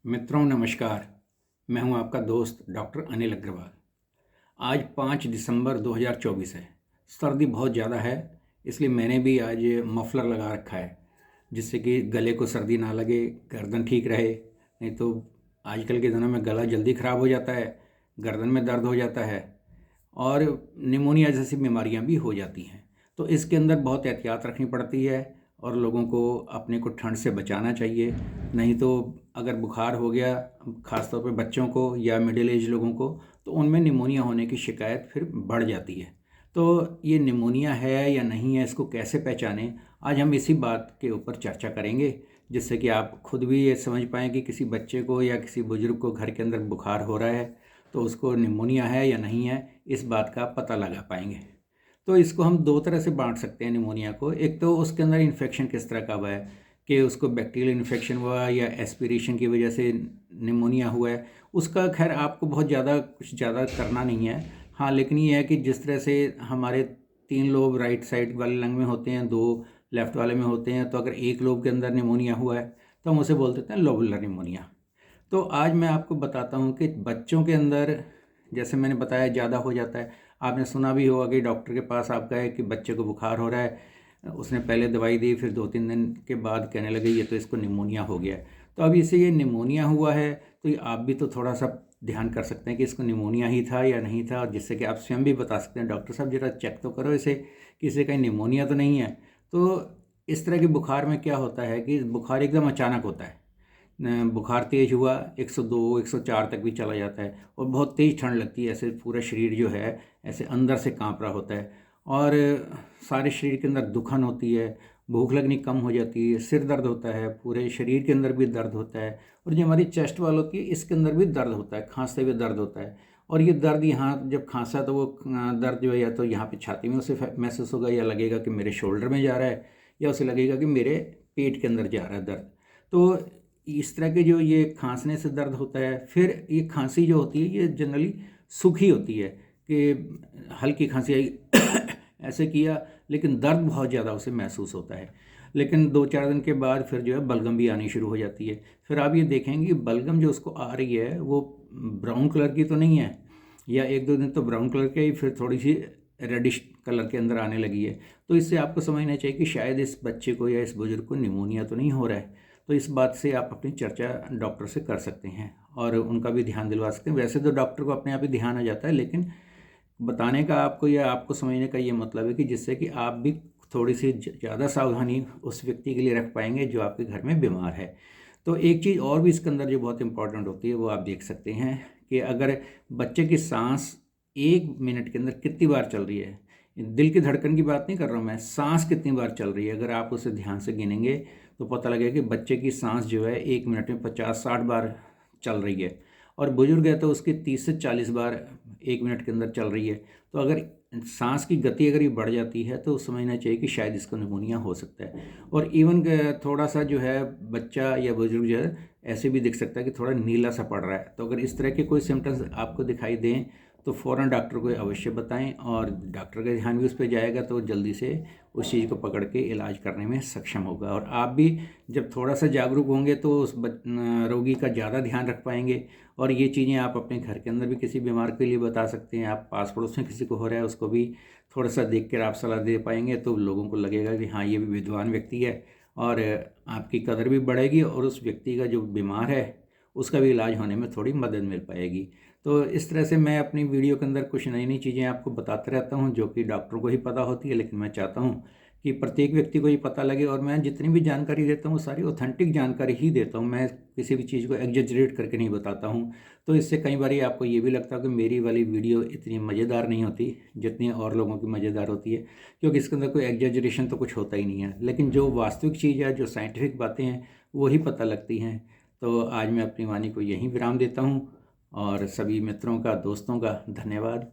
मित्रों नमस्कार। मैं हूं आपका दोस्त डॉक्टर अनिल अग्रवाल। आज 5 दिसंबर 2024 है। सर्दी बहुत ज़्यादा है, इसलिए मैंने भी आज मफलर लगा रखा है जिससे कि गले को सर्दी ना लगे, गर्दन ठीक रहे। नहीं तो आजकल के दिनों में गला जल्दी ख़राब हो जाता है, गर्दन में दर्द हो जाता है और निमोनिया जैसी बीमारियां भी हो जाती हैं। तो इसके अंदर बहुत एहतियात रखनी पड़ती है और लोगों को अपने को ठंड से बचाना चाहिए। नहीं तो अगर बुखार हो गया, ख़ासतौर पे बच्चों को या मिडिल एज लोगों को, तो उनमें निमोनिया होने की शिकायत फिर बढ़ जाती है। तो ये निमोनिया है या नहीं है, इसको कैसे पहचानें, आज हम इसी बात के ऊपर चर्चा करेंगे, जिससे कि आप खुद भी ये समझ पाएँ कि किसी बच्चे को या किसी बुज़ुर्ग को घर के अंदर बुखार हो रहा है तो उसको निमोनिया है या नहीं है, इस बात का पता लगा पाएंगे। तो इसको हम दो तरह से बांट सकते हैं निमोनिया को। एक तो उसके अंदर इन्फेक्शन किस तरह का हुआ है, कि उसको बैक्टीरियल इन्फेक्शन हुआ या एस्पिरेशन की वजह से निमोनिया हुआ है। उसका खैर आपको बहुत ज़्यादा कुछ ज़्यादा करना नहीं है। हाँ, लेकिन ये है कि जिस तरह से हमारे 3 लोब राइट साइड वाले लंग में होते हैं, 2 लेफ्ट वाले में होते हैं, तो अगर एक लोब के अंदर निमोनिया हुआ है तो हम उसे बोल देते हैं लोबुलर निमोनिया। तो आज मैं आपको बताता हूँ कि बच्चों के अंदर, जैसे मैंने बताया, ज़्यादा हो जाता है। आपने सुना भी होगा कि डॉक्टर के पास आप गए कि बच्चे को बुखार हो रहा है, उसने पहले दवाई दी, फिर 2-3 दिन के बाद कहने लगे ये तो इसको निमोनिया हो गया है। तो अब इसे ये निमोनिया हुआ है तो ये आप भी तो थोड़ा सा ध्यान कर सकते हैं कि इसको निमोनिया ही था या नहीं था, और जिससे कि आप स्वयं भी बता सकते हैं डॉक्टर साहब ज़रा चेक तो करो इसे कि इसे कहीं निमोनिया तो नहीं है। तो इस तरह के बुखार में क्या होता है कि बुखार एकदम अचानक होता है। बुखार तेज़ हुआ, 102 104 तक भी चला जाता है और बहुत तेज़ ठंड लगती है। ऐसे पूरा शरीर जो है ऐसे अंदर से कांप रहा होता है और सारे शरीर के अंदर दुखन होती है, भूख लगनी कम हो जाती है, सिर दर्द होता है, पूरे शरीर के अंदर भी दर्द होता है और जो हमारी चेस्ट वाल होती है इसके अंदर भी दर्द होता है, खांसते हुए दर्द होता है। और ये दर्द यहाँ जब खांसा तो वो दर्द जो है या तो यहाँ पे छाती में उसे महसूस होगा, या लगेगा कि मेरे शोल्डर में जा रहा है, या उसे लगेगा कि मेरे पेट के अंदर जा रहा है दर्द। तो इस तरह के जो ये खांसने से दर्द होता है, फिर ये खांसी जो होती है ये जनरली सूखी होती है कि हल्की खांसी आई ऐसे किया, लेकिन दर्द बहुत ज़्यादा उसे महसूस होता है। लेकिन 2-4 दिन के बाद फिर जो है बलगम भी आनी शुरू हो जाती है। फिर आप ये देखेंगे कि बलगम जो उसको आ रही है वो ब्राउन कलर की तो नहीं है, या 1-2 दिन तो ब्राउन कलर की, फिर थोड़ी सी रेडिश कलर के अंदर आने लगी है। तो इससे आपको समझना चाहिए कि शायद इस बच्चे को या इस बुजुर्ग को निमोनिया तो नहीं हो रहा है। तो इस बात से आप अपनी चर्चा डॉक्टर से कर सकते हैं और उनका भी ध्यान दिलवा सकते हैं। वैसे तो डॉक्टर को अपने आप ही ध्यान आ जाता है, लेकिन बताने का आपको या आपको समझने का ये मतलब है कि जिससे कि आप भी थोड़ी सी ज़्यादा सावधानी उस व्यक्ति के लिए रख पाएंगे जो आपके घर में बीमार है। तो एक चीज़ और भी इसके अंदर जो बहुत इंपॉर्टेंट होती है वो आप देख सकते हैं कि अगर बच्चे की सांस 1 मिनट के अंदर कितनी बार चल रही है, दिल की धड़कन की बात नहीं कर रहा हूँ मैं, सांस कितनी बार चल रही है, अगर आप उसे ध्यान से गिनेंगे तो पता लगेगा कि बच्चे की सांस जो है 1 मिनट में 50-60 बार चल रही है, और बुजुर्ग है तो उसकी 30 से 40 बार 1 मिनट के अंदर चल रही है। तो अगर सांस की गति अगर ये बढ़ जाती है तो समझना चाहिए कि शायद इसको निमोनिया हो सकता है। और इवन थोड़ा सा जो है बच्चा या बुजुर्ग जो है ऐसे भी दिख सकता है कि थोड़ा नीला सा पड़ रहा है। तो अगर इस तरह के कोई सिम्टम्स आपको दिखाई दें तो फ़ौरन डॉक्टर को अवश्य बताएं, और डॉक्टर का ध्यान भी उस पर जाएगा तो जल्दी से उस चीज़ को पकड़ के इलाज करने में सक्षम होगा। और आप भी जब थोड़ा सा जागरूक होंगे तो उस रोगी का ज़्यादा ध्यान रख पाएंगे। और ये चीज़ें आप अपने घर के अंदर भी किसी बीमार के लिए बता सकते हैं। आप पास पड़ोस में किसी को हो रहा है उसको भी थोड़ा सा देख कर आप सलाह दे पाएंगे, तो लोगों को लगेगा कि हाँ ये भी विद्वान व्यक्ति है, और आपकी कदर भी बढ़ेगी और उस व्यक्ति का जो बीमार है उसका भी इलाज होने में थोड़ी मदद मिल पाएगी। तो इस तरह से मैं अपनी वीडियो के अंदर कुछ नई नई चीज़ें आपको बताता रहता हूँ जो कि डॉक्टर को ही पता होती है, लेकिन मैं चाहता हूँ कि प्रत्येक व्यक्ति को ये पता लगे। और मैं जितनी भी जानकारी देता हूँ सारी ऑथेंटिक जानकारी ही देता हूँ, मैं किसी भी चीज़ को एग्जेजरेट करके नहीं बताता हूँ। तो इससे कई बार आपको ये भी लगता है कि मेरी वाली वीडियो इतनी मज़ेदार नहीं होती जितनी और लोगों की मज़ेदार होती है, क्योंकि इसके अंदर कोई एग्जेजरेशन तो कुछ होता ही नहीं है, लेकिन जो वास्तविक चीज़ है, जो साइंटिफिक बातें हैं, वही पता लगती हैं। तो आज मैं अपनी वाणी को यहीं विराम देता हूँ और सभी मित्रों का, दोस्तों का धन्यवाद।